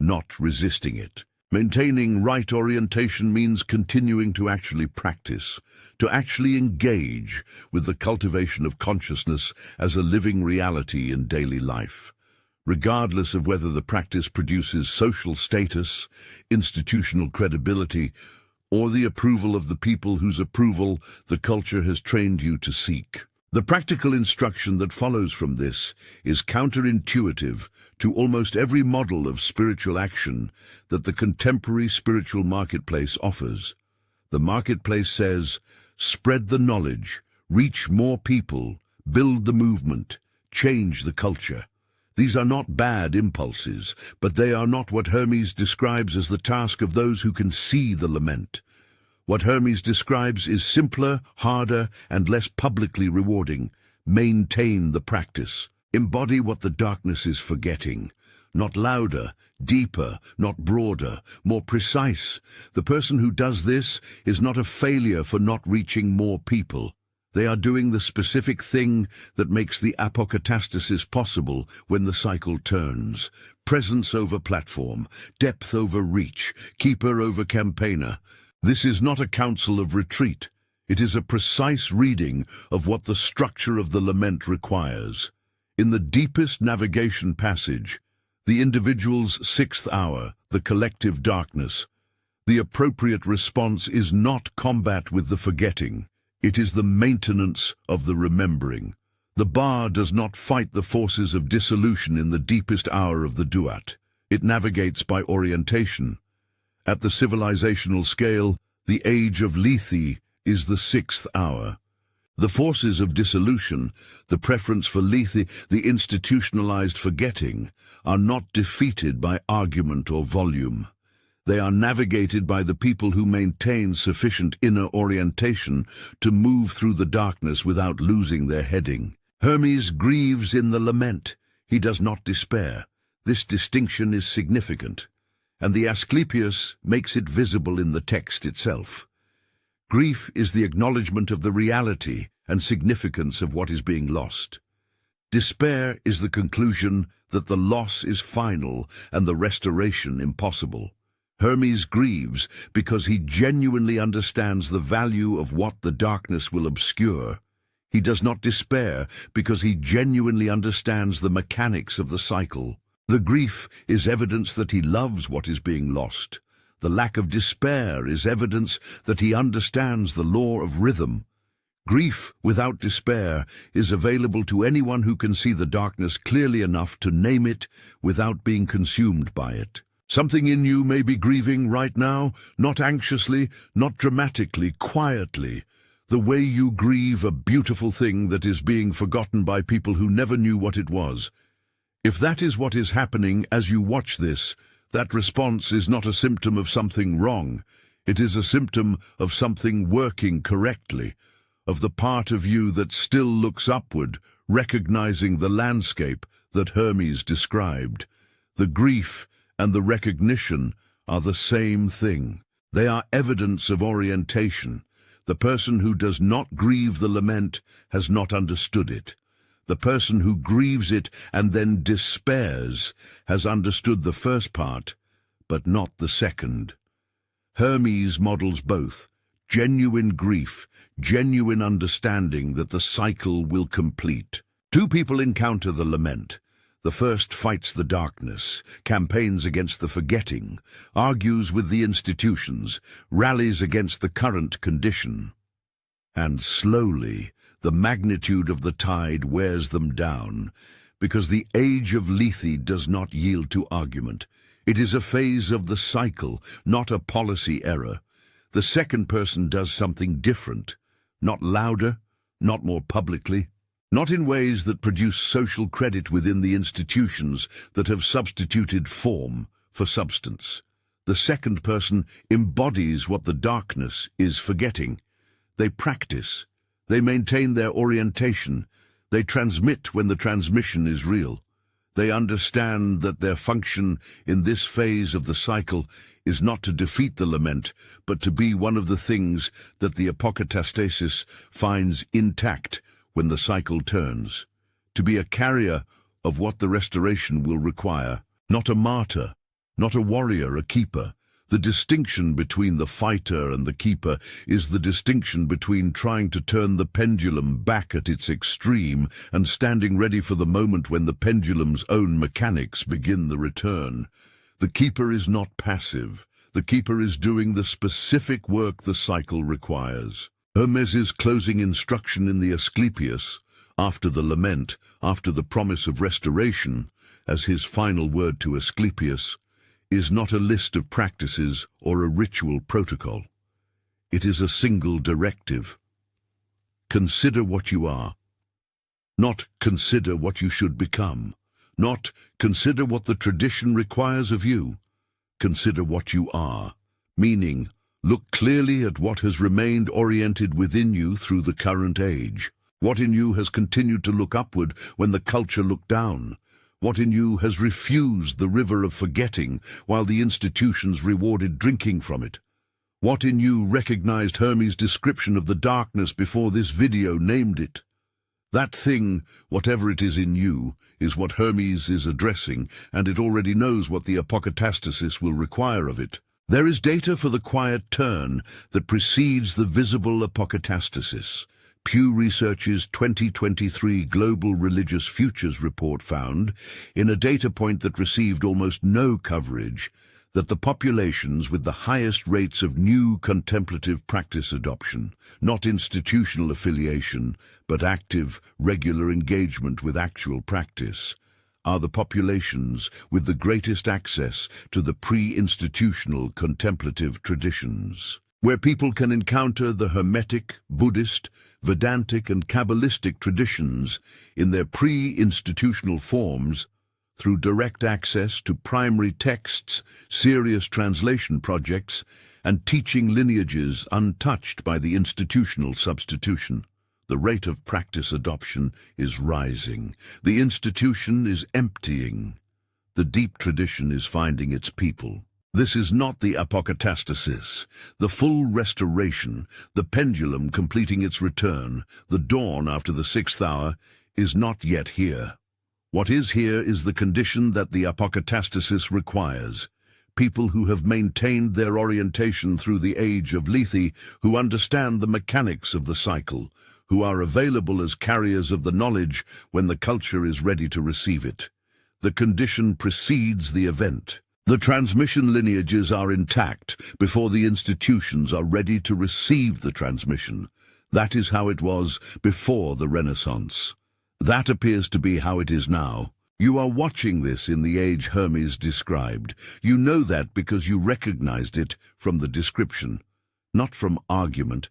not resisting it. Maintaining right orientation means continuing to actually practice, to actually engage with the cultivation of consciousness as a living reality in daily life, regardless of whether the practice produces social status, institutional credibility, or the approval of the people whose approval the culture has trained you to seek. The practical instruction that follows from this is counterintuitive to almost every model of spiritual action that the contemporary spiritual marketplace offers. The marketplace says, spread the knowledge, reach more people, build the movement, change the culture. These are not bad impulses, but they are not what Hermes describes as the task of those who can see the lament. What Hermes describes is simpler, harder, and less publicly rewarding. Maintain the practice. Embody what the darkness is forgetting. Not louder, deeper, not broader, more precise. The person who does this is not a failure for not reaching more people. They are doing the specific thing that makes the apocatastasis possible when the cycle turns. Presence over platform, depth over reach, keeper over campaigner. This is not a counsel of retreat. It is a precise reading of what the structure of the lament requires. In the deepest navigation passage, the individual's sixth hour, the collective darkness, the appropriate response is not combat with the forgetting. It is the maintenance of the remembering. The bar does not fight the forces of dissolution in the deepest hour of the duat. It navigates by orientation. At the civilizational scale, the age of lethe is the sixth hour. The forces of dissolution, the preference for lethe, the institutionalized forgetting, are not defeated by argument or volume. They are navigated by the people who maintain sufficient inner orientation to move through the darkness without losing their heading. Hermes grieves in the lament. He does not despair. This distinction is significant, and the Asclepius makes it visible in the text itself. Grief is the acknowledgement of the reality and significance of what is being lost. Despair is the conclusion that the loss is final and the restoration impossible. Hermes grieves because he genuinely understands the value of what the darkness will obscure. He does not despair because he genuinely understands the mechanics of the cycle. The grief is evidence that he loves what is being lost. The lack of despair is evidence that he understands the law of rhythm. Grief without despair is available to anyone who can see the darkness clearly enough to name it without being consumed by it. Something in you may be grieving right now, not anxiously, not dramatically, quietly. The way you grieve a beautiful thing that is being forgotten by people who never knew what it was. If that is what is happening as you watch this, that response is not a symptom of something wrong. It is a symptom of something working correctly, of the part of you that still looks upward, recognizing the landscape that Hermes described. The grief and the recognition are the same thing. They are evidence of orientation. The person who does not grieve the lament has not understood it. The person who grieves it and then despairs has understood the first part, but not the second. Hermes models both: genuine grief, genuine understanding that the cycle will complete. Two people encounter the lament. The first fights the darkness, campaigns against the forgetting, argues with the institutions, rallies against the current condition. And slowly, the magnitude of the tide wears them down, because the age of lethe does not yield to argument. It is a phase of the cycle, not a policy error. The second person does something different, not louder, not more publicly, not in ways that produce social credit within the institutions that have substituted form for substance. The second person embodies what the darkness is forgetting. They practice. They maintain their orientation. They transmit when the transmission is real. They understand that their function in this phase of the cycle is not to defeat the lament, but to be one of the things that the apocatastasis finds intact when the cycle turns. To be a carrier of what the restoration will require, not a martyr, not a warrior, a keeper. The distinction between the fighter and the keeper is the distinction between trying to turn the pendulum back at its extreme and standing ready for the moment when the pendulum's own mechanics begin the return. The keeper is not passive. The keeper is doing the specific work the cycle requires. Hermes's closing instruction in the Asclepius, after the lament, after the promise of restoration, as his final word to Asclepius, is not a list of practices or a ritual protocol. It is a single directive. Consider what you are. Not consider what you should become. Not consider what the tradition requires of you. Consider what you are, meaning look clearly at what has remained oriented within you through the current age. What in you has continued to look upward when the culture looked down? What in you has refused the river of forgetting while the institutions rewarded drinking from it? What in you recognized Hermes' description of the darkness before this video named it? That thing, whatever it is in you, is what Hermes is addressing, and it already knows what the apokatastasis will require of it. There is data for the quiet turn that precedes the visible apokatastasis. Pew Research's 2023 Global Religious Futures Report found, in a data point that received almost no coverage, that the populations with the highest rates of new contemplative practice adoption, not institutional affiliation, but active, regular engagement with actual practice, are the populations with the greatest access to the pre-institutional contemplative traditions, where people can encounter the Hermetic, Buddhist, Vedantic and Kabbalistic traditions in their pre-institutional forms through direct access to primary texts, serious translation projects, and teaching lineages untouched by the institutional substitution. The rate of practice adoption is rising. The institution is emptying. The deep tradition is finding its people. This is not the apokatastasis, the full restoration, the pendulum completing its return, the dawn after the 6th hour, is not yet here. What is here is the condition that the apokatastasis requires. People who have maintained their orientation through the age of Lethe, who understand the mechanics of the cycle, who are available as carriers of the knowledge when the culture is ready to receive it. The condition precedes the event. The transmission lineages are intact before the institutions are ready to receive the transmission. That is how it was before the Renaissance. That appears to be how it is now. You are watching this in the age Hermes described. You know that because you recognized it from the description, not from argument,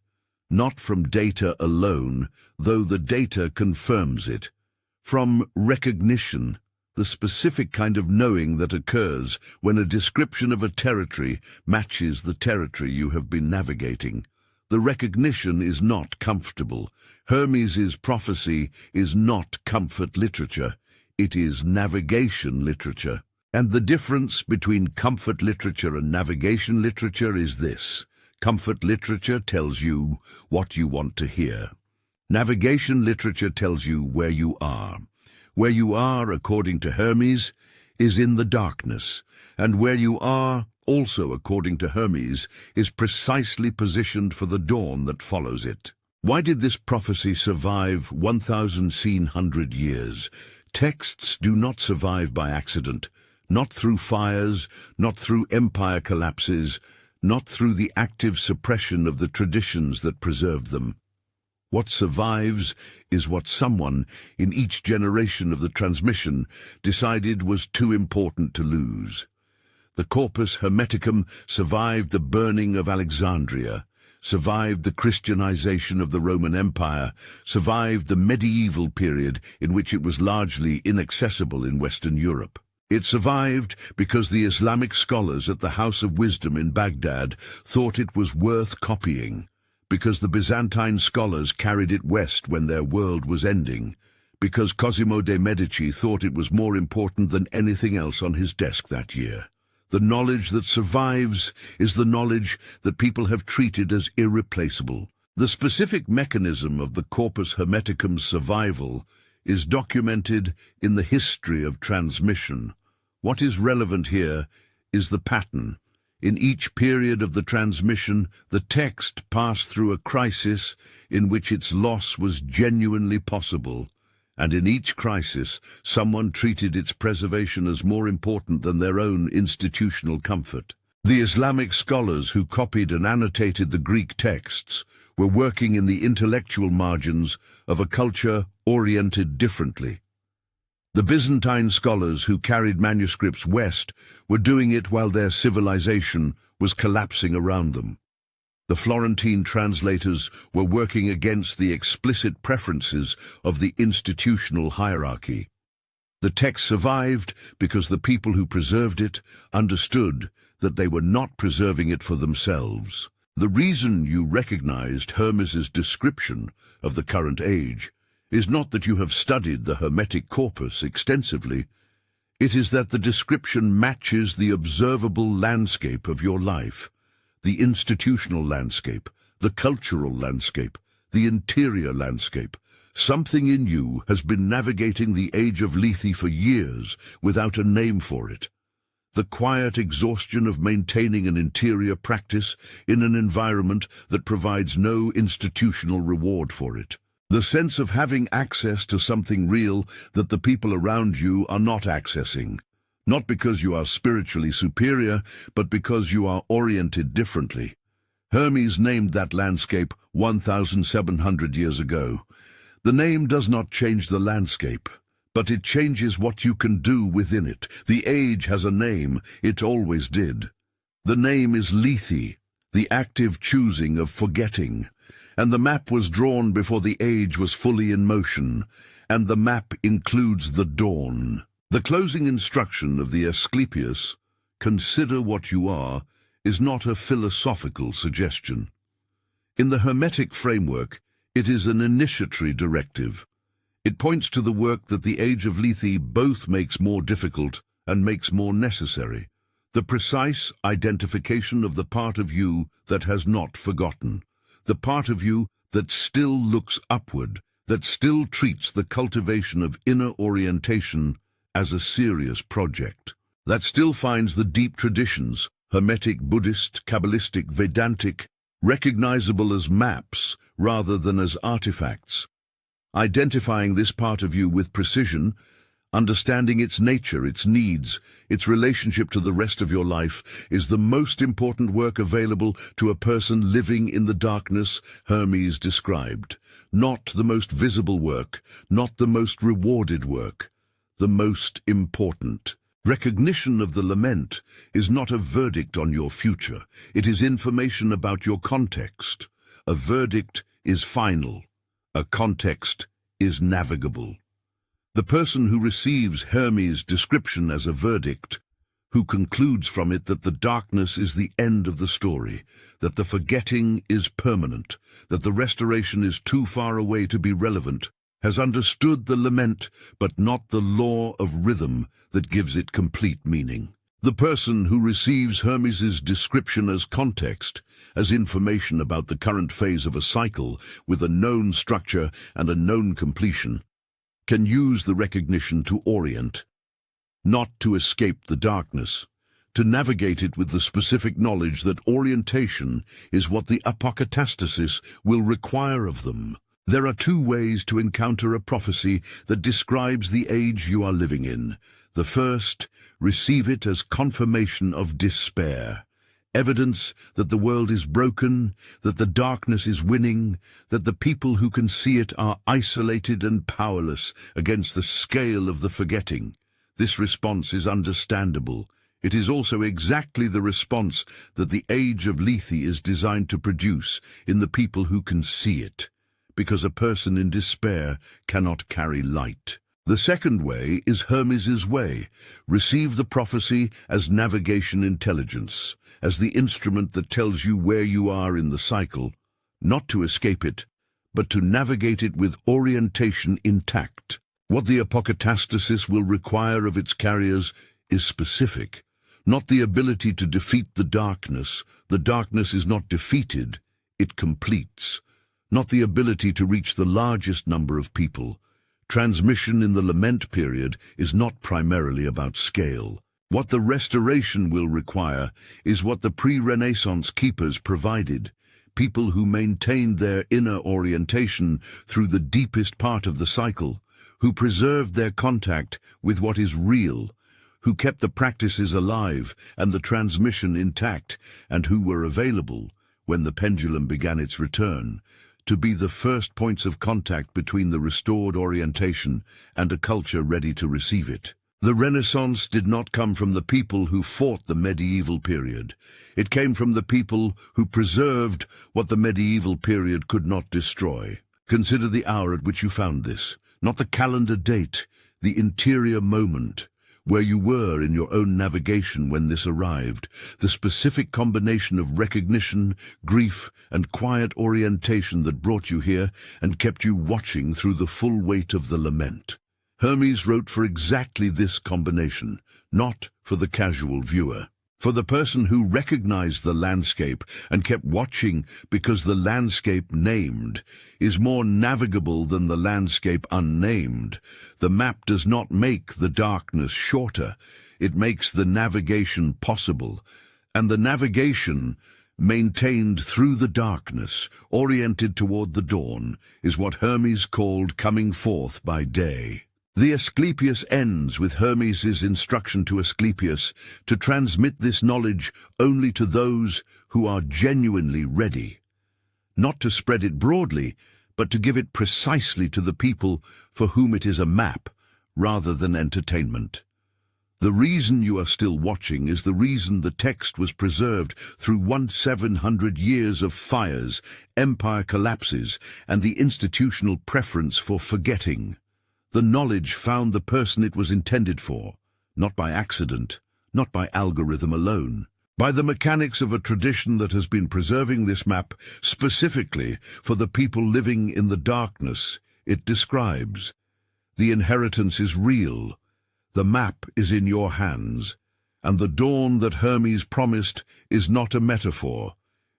not from data alone, though the data confirms it, from recognition, the specific kind of knowing that occurs when a description of a territory matches the territory you have been navigating. The recognition is not comfortable. Hermes's prophecy is not comfort literature. It is navigation literature. And the difference between comfort literature and navigation literature is this. Comfort literature tells you what you want to hear. Navigation literature tells you where you are. Where you are, according to Hermes, is in the darkness, and where you are, also according to Hermes, is precisely positioned for the dawn that follows it. Why did this prophecy survive 1,100 years? Texts do not survive by accident, not through fires, not through empire collapses, not through the active suppression of the traditions that preserved them. What survives is what someone, in each generation of the transmission, decided was too important to lose. The Corpus Hermeticum survived the burning of Alexandria, survived the Christianization of the Roman Empire, survived the medieval period in which it was largely inaccessible in Western Europe. It survived because the Islamic scholars at the House of Wisdom in Baghdad thought it was worth copying, because the Byzantine scholars carried it west when their world was ending, because Cosimo de' Medici thought it was more important than anything else on his desk that year. The knowledge that survives is the knowledge that people have treated as irreplaceable. The specific mechanism of the Corpus Hermeticum's survival is documented in the history of transmission. What is relevant here is the pattern. In each period of the transmission, the text passed through a crisis in which its loss was genuinely possible, and in each crisis, someone treated its preservation as more important than their own institutional comfort. The Islamic scholars who copied and annotated the Greek texts were working in the intellectual margins of a culture oriented differently. The Byzantine scholars who carried manuscripts west were doing it while their civilization was collapsing around them. The Florentine translators were working against the explicit preferences of the institutional hierarchy. The text survived because the people who preserved it understood that they were not preserving it for themselves. The reason you recognized Hermes's description of the current age is not that you have studied the Hermetic corpus extensively. It is that the description matches the observable landscape of your life, the institutional landscape, the cultural landscape, the interior landscape. Something in you has been navigating the age of Lethe for years without a name for it. The quiet exhaustion of maintaining an interior practice in an environment that provides no institutional reward for it. The sense of having access to something real that the people around you are not accessing, not because you are spiritually superior, but because you are oriented differently. Hermes named that landscape 1,700 years ago. The name does not change the landscape, but it changes what you can do within it. The age has a name, it always did. The name is Lethe, the active choosing of forgetting. And the map was drawn before the age was fully in motion, and the map includes the dawn. The closing instruction of the Asclepius, "Consider what you are," is not a philosophical suggestion. In the Hermetic framework, it is an initiatory directive. It points to the work that the age of Lethe both makes more difficult and makes more necessary, the precise identification of the part of you that has not forgotten. The part of you that still looks upward, that still treats the cultivation of inner orientation as a serious project, that still finds the deep traditions, Hermetic, Buddhist, Kabbalistic, Vedantic, recognizable as maps rather than as artifacts. Identifying this part of you with precision, understanding its nature, its needs, its relationship to the rest of your life, is the most important work available to a person living in the darkness Hermes described. Not the most visible work, not the most rewarded work, the most important. Recognition of the lament is not a verdict on your future. It is information about your context. A verdict is final. A context is navigable. The person who receives Hermes' description as a verdict, who concludes from it that the darkness is the end of the story, that the forgetting is permanent, that the restoration is too far away to be relevant, has understood the lament, but not the law of rhythm that gives it complete meaning. The person who receives Hermes' description as context, as information about the current phase of a cycle with a known structure and a known completion, can use the recognition to orient, not to escape the darkness, to navigate it with the specific knowledge that orientation is what the apokatastasis will require of them. There are two ways to encounter a prophecy that describes the age you are living in. The first, receive it as confirmation of despair, evidence that the world is broken, that the darkness is winning, that the people who can see it are isolated and powerless against the scale of the forgetting. This response is understandable. It is also exactly the response that the age of Lethe is designed to produce in the people who can see it, because a person in despair cannot carry light. The second way is Hermes' way. Receive the prophecy as navigation intelligence, as the instrument that tells you where you are in the cycle, not to escape it, but to navigate it with orientation intact. What the apokatastasis will require of its carriers is specific, not the ability to defeat the darkness. The darkness is not defeated, it completes. Not the ability to reach the largest number of people. Transmission in the lament period is not primarily about scale. What the restoration will require is what the pre-Renaissance keepers provided, people who maintained their inner orientation through the deepest part of the cycle, who preserved their contact with what is real, who kept the practices alive and the transmission intact, and who were available, when the pendulum began its return, to be the first points of contact between the restored orientation and a culture ready to receive it. The Renaissance did not come from the people who fought the medieval period. It came from the people who preserved what the medieval period could not destroy. Consider the hour at which you found this, not the calendar date, the interior moment, where you were in your own navigation when this arrived, the specific combination of recognition, grief, and quiet orientation that brought you here and kept you watching through the full weight of the lament. Hermes wrote for exactly this combination, not for the casual viewer. For the person who recognized the landscape and kept watching because the landscape named is more navigable than the landscape unnamed. The map does not make the darkness shorter, it makes the navigation possible. And the navigation, maintained through the darkness, oriented toward the dawn, is what Hermes called coming forth by day. The Asclepius ends with Hermes' instruction to Asclepius to transmit this knowledge only to those who are genuinely ready, not to spread it broadly, but to give it precisely to the people for whom it is a map rather than entertainment. The reason you are still watching is the reason the text was preserved through 1700 years of fires, empire collapses, and the institutional preference for forgetting. The knowledge found the person it was intended for, not by accident, not by algorithm alone, by the mechanics of a tradition that has been preserving this map specifically for the people living in the darkness it describes. The inheritance is real, the map is in your hands, and the dawn that Hermes promised is not a metaphor.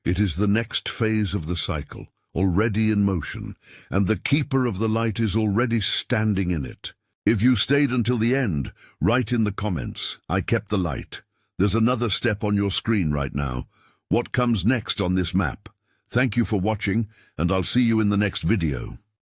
It is the next phase of the cycle, already in motion, and the keeper of the light is already standing in it. If you stayed until the end, write in the comments, "I kept the light." There's another step on your screen right now. What comes next on this map? Thank you for watching, and I'll see you in the next video.